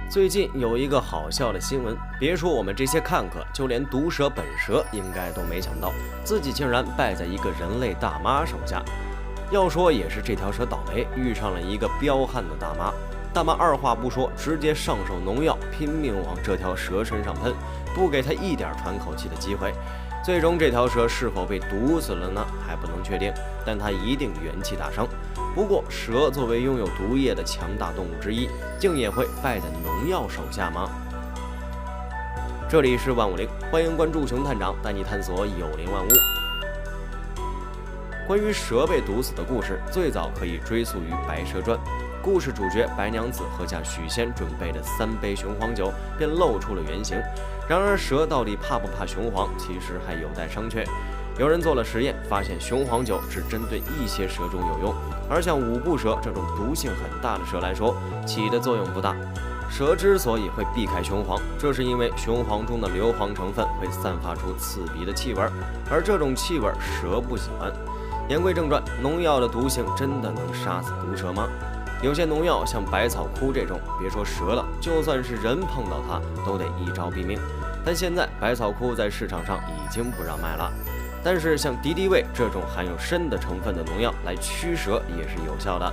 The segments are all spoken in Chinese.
最近有一个好笑的新闻，别说我们这些看客，就连毒蛇本蛇应该都没想到，自己竟然败在一个人类大妈手下。要说也是这条蛇倒霉，遇上了一个彪悍的大妈。大妈二话不说，直接上手农药，拼命往这条蛇身上喷，不给它一点喘口气的机会。最终这条蛇是否被毒死了呢？还不能确定，但它一定元气大伤。不过，蛇作为拥有毒液的强大动物之一，竟也会败在农药手下吗？这里是150，欢迎关注熊探长，带你探索有灵万物。关于蛇被毒死的故事，最早可以追溯于《白蛇传》。故事主角白娘子喝下许仙准备的3杯雄黄酒，便露出了原形。然而，蛇到底怕不怕雄黄，其实还有待商榷。有人做了实验，发现雄黄酒只针对一些蛇种有用，而像五步蛇这种毒性很大的蛇来说，起的作用不大。蛇之所以会避开雄黄，这是因为雄黄中的硫磺成分会散发出刺鼻的气味，而这种气味蛇不喜欢。言归正传，农药的毒性真的能杀死毒蛇吗？有些农药像百草枯这种，别说蛇了，就算是人碰到它都得一招毙命。但现在百草枯在市场上已经不让卖了。但是像敌敌畏这种含有砷的成分的农药来驱蛇也是有效的，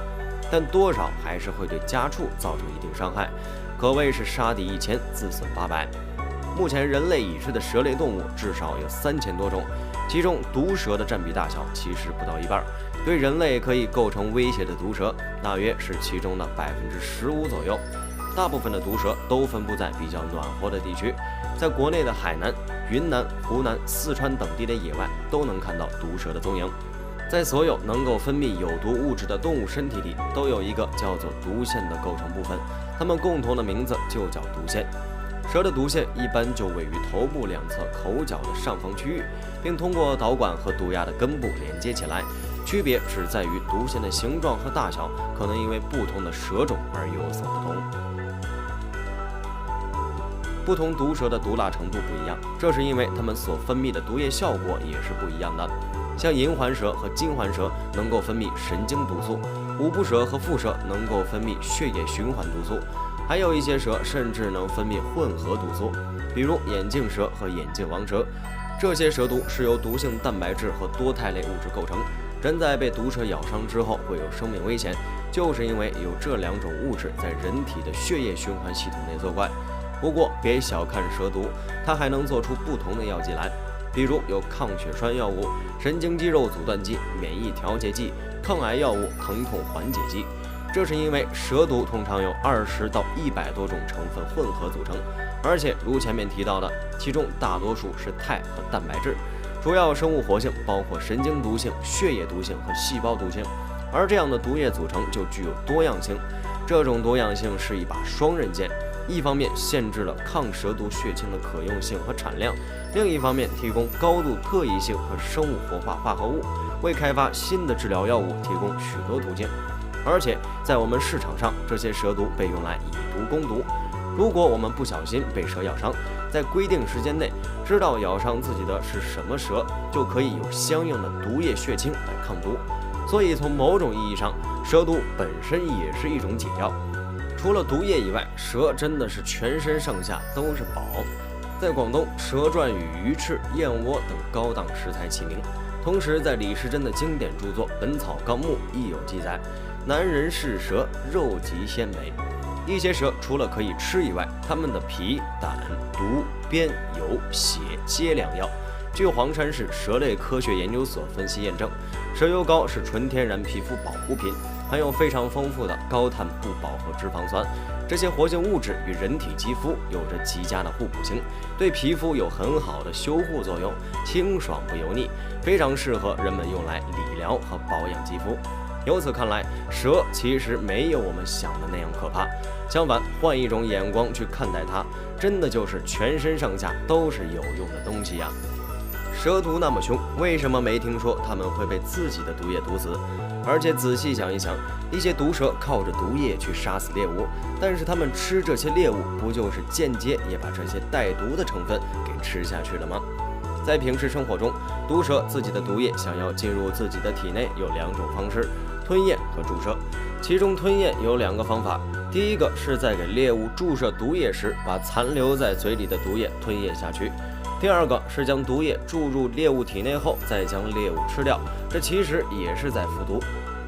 但多少还是会对家畜造成一定伤害，可谓是杀敌1000，自损800。目前人类已知的蛇类动物至少有3000多种，其中毒蛇的占比大小其实不到一半，对人类可以构成威胁的毒蛇大约是其中的15%左右。大部分的毒蛇都分布在比较暖和的地区，在国内的海南、云南、湖南、四川等地的野外都能看到毒蛇的踪影。在所有能够分泌有毒物质的动物身体里，都有一个叫做毒腺的构成部分，它们共同的名字就叫毒腺。蛇的毒腺一般就位于头部两侧口角的上方区域，并通过导管和毒牙的根部连接起来，区别只在于毒腺的形状和大小可能因为不同的蛇种而有所不同。不同毒蛇的毒辣程度不一样，这是因为它们所分泌的毒液效果也是不一样的。像银环蛇和金环蛇能够分泌神经毒素，五步蛇和蝮蛇能够分泌血液循环毒素，还有一些蛇甚至能分泌混合毒素，比如眼镜蛇和眼镜王蛇。这些蛇毒是由毒性蛋白质和多肽类物质构成，人在被毒蛇咬伤之后会有生命危险，就是因为有这2种物质在人体的血液循环系统内作怪。不过别小看蛇毒，它还能做出不同的药剂来，比如有抗血栓药物、神经肌肉阻断剂、免疫调节剂、抗癌药物、疼痛缓解剂。这是因为蛇毒通常有20到100多种成分混合组成，而且如前面提到的，其中大多数是肽和蛋白质，主要生物活性包括神经毒性、血液毒性和细胞毒性，而这样的毒液组成就具有多样性。这种多样性是一把双刃剑，一方面限制了抗蛇毒血清的可用性和产量，另一方面提供高度特异性和生物活化化合物，为开发新的治疗药物提供许多途径。而且在我们市场上，这些蛇毒被用来以毒攻毒。如果我们不小心被蛇咬伤，在规定时间内知道咬伤自己的是什么蛇，就可以有相应的毒液血清来抗毒。所以从某种意义上，蛇毒本身也是一种解药。除了毒液以外，蛇真的是全身上下都是宝。在广东，蛇传与鱼翅、燕窝等高档食材齐名。同时，在李时珍的经典著作《本草纲目》亦有记载：男人嗜蛇，肉极鲜美。一些蛇除了可以吃以外，它们的皮、胆、毒、鞭、油、血皆良药。据黄山市蛇类科学研究所分析验证，蛇油膏是纯天然皮肤保护品，含有非常丰富的高碳不饱和脂肪酸，这些活性物质与人体肌肤有着极佳的互补性，对皮肤有很好的修护作用，清爽不油腻，非常适合人们用来理疗和保养肌肤。由此看来，蛇其实没有我们想的那样可怕，相反，换一种眼光去看待它，真的就是全身上下都是有用的东西呀。蛇毒那么凶，为什么没听说它们会被自己的毒液毒死？而且仔细想一想，一些毒蛇靠着毒液去杀死猎物，但是它们吃这些猎物，不就是间接也把这些带毒的成分给吃下去了吗？在平时生活中，毒蛇自己的毒液想要进入自己的体内有2种方式：吞咽和注射。其中吞咽有2个方法，第一个是在给猎物注射毒液时，把残留在嘴里的毒液吞咽下去；第二个是将毒液注入猎物体内后，再将猎物吃掉，这其实也是在服毒。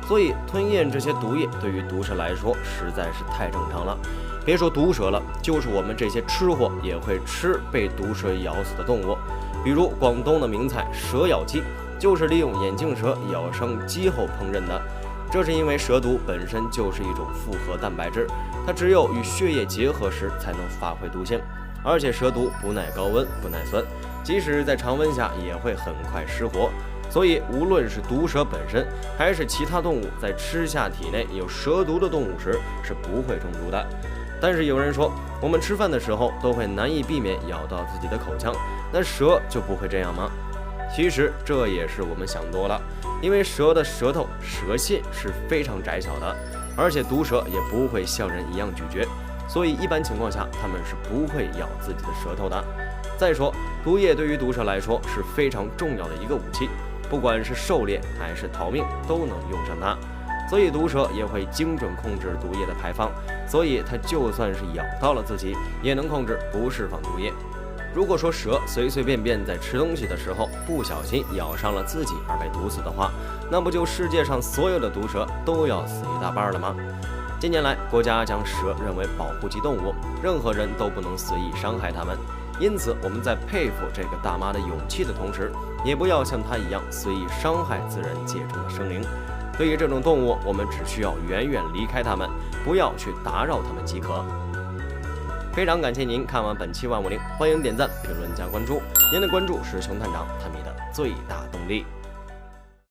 所以吞咽这些毒液对于毒蛇来说实在是太正常了。别说毒蛇了，就是我们这些吃货也会吃被毒蛇咬死的动物。比如广东的名菜蛇咬鸡，就是利用眼镜蛇咬伤鸡后烹饪的。这是因为蛇毒本身就是一种复合蛋白质，它只有与血液结合时才能发挥毒性。而且蛇毒不耐高温，不耐酸，即使在常温下也会很快失活。所以无论是毒蛇本身，还是其他动物在吃下体内有蛇毒的动物时，是不会中毒的。但是有人说，我们吃饭的时候都会难以避免咬到自己的口腔，那蛇就不会这样吗？其实这也是我们想多了，因为蛇的舌头、舌线是非常窄小的，而且毒蛇也不会像人一样咀嚼，所以一般情况下它们是不会咬自己的舌头的。再说，毒液对于毒蛇来说是非常重要的一个武器，不管是狩猎还是逃命都能用上它。所以毒蛇也会精准控制毒液的排放，所以它就算是咬到了自己，也能控制不释放毒液。如果说蛇随随便便在吃东西的时候不小心咬伤了自己而被毒死的话，那不就世界上所有的毒蛇都要死一大半了吗？近年来，国家将蛇认为保护级动物，任何人都不能随意伤害它们。因此，我们在佩服这个大妈的勇气的同时，也不要像她一样随意伤害自然界中的生灵。对于这种动物，我们只需要远远离开它们，不要去打扰它们即可。非常感谢您看完本期万物灵，欢迎点赞、评论加关注，您的关注是熊探长探秘的最大动力。